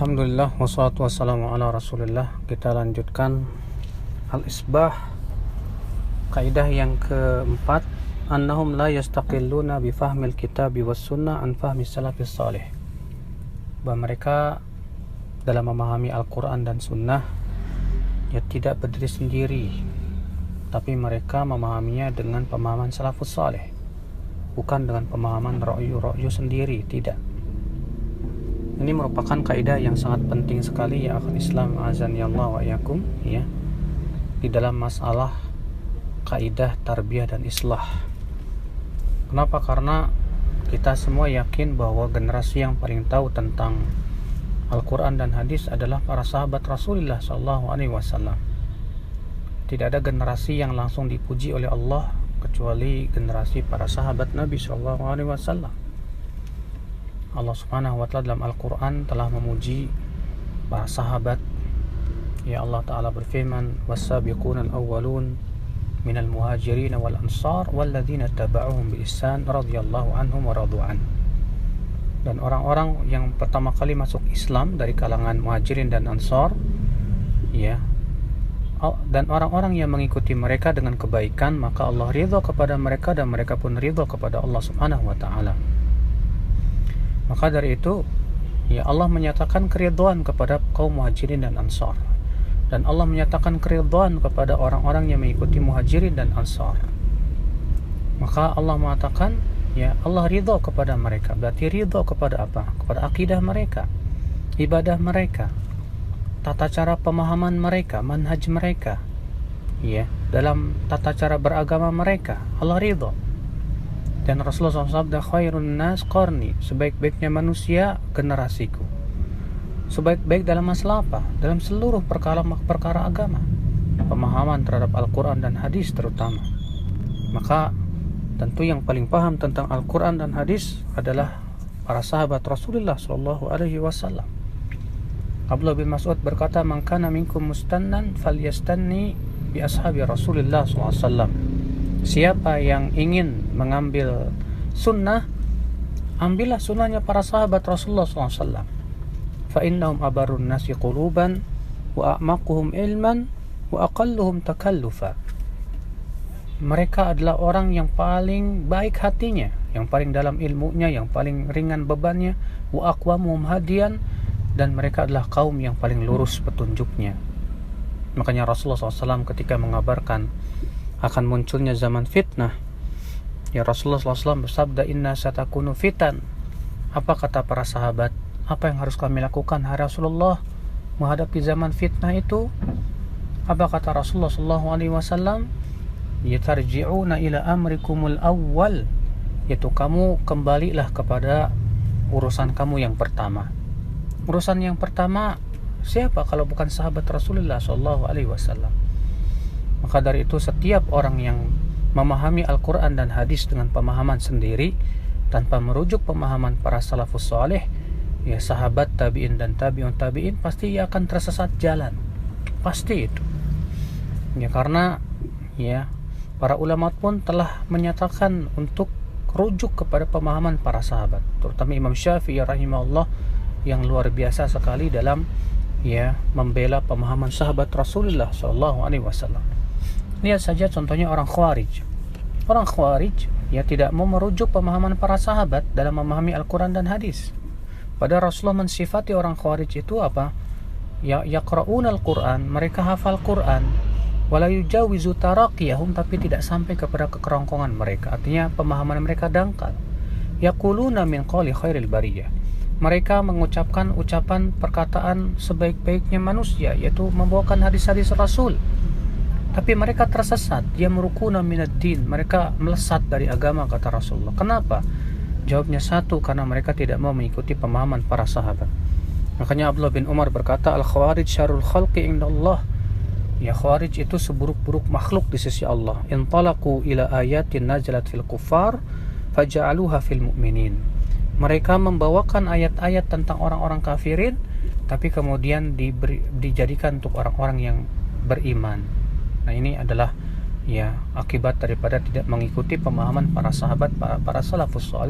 Alhamdulillah wassalatu wassalamu ala rasulillah. Kita lanjutkan al-isbah. Kaidah yang keempat, annahum la yastaqilluna bifahmil kitabi was sunnah an fahmi salafis salih. Bahwa mereka dalam memahami Al-Quran dan sunnah ya tidak berdiri sendiri, tapi mereka memahaminya dengan pemahaman salafus salih, bukan dengan pemahaman ra'yu sendiri, tidak. Ini merupakan kaidah yang sangat penting sekali ya akhul Islam azani Allah wa iyakum ya, di dalam masalah kaidah tarbiyah dan islah. Kenapa? Karena kita semua yakin bahwa generasi yang paling tahu tentang Al-Quran dan hadis adalah para sahabat Rasulullah SAW. Tidak ada generasi yang langsung dipuji oleh Allah kecuali generasi para sahabat Nabi SAW. Allah Subhanahu wa ta'ala dalam Al-Quran telah memuji para sahabat. Ya, Allah Ta'ala berfirman, was-sabiquna al-awwalun minal muhajirin wal ansar walladzina taba'uhum bi ihsan radhiyallahu anhum wa radu an. Dan orang-orang yang pertama kali masuk Islam dari kalangan muhajirin dan ansar, ya, dan orang-orang yang mengikuti mereka dengan kebaikan, maka Allah ridha kepada mereka dan mereka pun ridha kepada Allah Subhanahu wa ta'ala. Maka dari itu ya, Allah menyatakan keridhaan kepada kaum muhajirin dan ansar, dan Allah menyatakan keridhaan kepada orang-orang yang mengikuti muhajirin dan ansar. Maka Allah mengatakan ya, Allah ridha kepada mereka. Berarti ridha kepada apa? Kepada akidah mereka, ibadah mereka, tata cara pemahaman mereka, manhaj mereka, ya, dalam tata cara beragama mereka. Allah ridha. Dan Rasulullah SAW, khairun nas qarni, sebaik-baiknya manusia generasiku. Sebaik-baik dalam masalah apa? Dalam seluruh perkara agama, pemahaman terhadap Al-Quran dan hadis terutama. Maka tentu yang paling paham tentang Al-Quran dan hadis adalah para sahabat Rasulullah SAW. Abdullah bin Mas'ud berkata, man kana minkum mustannan falyastanni bi ashabi Rasulullah SAW. Siapa yang ingin mengambil sunnah, ambillah sunnahnya para sahabat Rasulullah SAW. Fa innahum abarun nasi quluban wa a'maquhum ilman wa aqalluhum takallufa. Mereka adalah orang yang paling baik hatinya, yang paling dalam ilmunya, yang paling ringan bebannya, wa aqwamuhum hadiyan, dan mereka adalah kaum yang paling lurus petunjuknya. Makanya Rasulullah SAW ketika mengabarkan akan munculnya zaman fitnah, ya, Rasulullah SAW bersabda, inna satakunu fitan. Apa kata para sahabat? Apa yang harus kami lakukan, hai Rasulullah, menghadapi zaman fitnah itu? Apa kata Rasulullah SAW? Yatarji'una ila amrikumul awwal, yaitu kamu kembalilah kepada urusan kamu yang pertama. Urusan yang pertama siapa kalau bukan sahabat Rasulullah SAW? Maka dari itu setiap orang yang memahami Al-Quran dan hadis dengan pemahaman sendiri tanpa merujuk pemahaman para salafus salih, ya, sahabat, tabi'in dan tabi'un tabi'in, pasti ia akan tersesat jalan. Pasti itu. Ya, karena ya, para ulama pun telah menyatakan untuk rujuk kepada pemahaman para sahabat, terutama Imam Syafi'i rahimahullah yang luar biasa sekali dalam ya membela pemahaman sahabat Rasulullah SAW. Lihat saja contohnya orang Khawarij. Orang Khawarij ya tidak mau merujuk pemahaman para sahabat dalam memahami Al-Quran dan hadis. Pada Rasulullah mensifati orang Khawarij itu apa? Ya, yaqra'una Al-Quran, mereka hafal Quran, wala yujawizu taraqiyahum, tapi tidak sampai kepada kekerongkongan mereka. Artinya pemahaman mereka dangkal. Yaquluna min qawli khairil bariyah. Mereka mengucapkan ucapan perkataan sebaik-baiknya manusia, yaitu membawakan hadis-hadis Rasul. Tapi mereka tersesat. Dia merukuna minad din, mereka melesat dari agama, kata Rasulullah. Kenapa? Jawabnya satu, karena mereka tidak mau mengikuti pemahaman para sahabat. Makanya Abdullah bin Umar berkata, al-khawarij syarul khalqi indallah. Ya, khawarij itu seburuk-buruk makhluk di sisi Allah. Intalaqu ila ayatin nazalat fil kuffar faja'aluha fil mu'minin. Mereka membawakan ayat-ayat tentang orang-orang kafirin, tapi kemudian dijadikan untuk orang-orang yang beriman. Nah, ini adalah ya akibat daripada tidak mengikuti pemahaman para sahabat, para salafus saleh.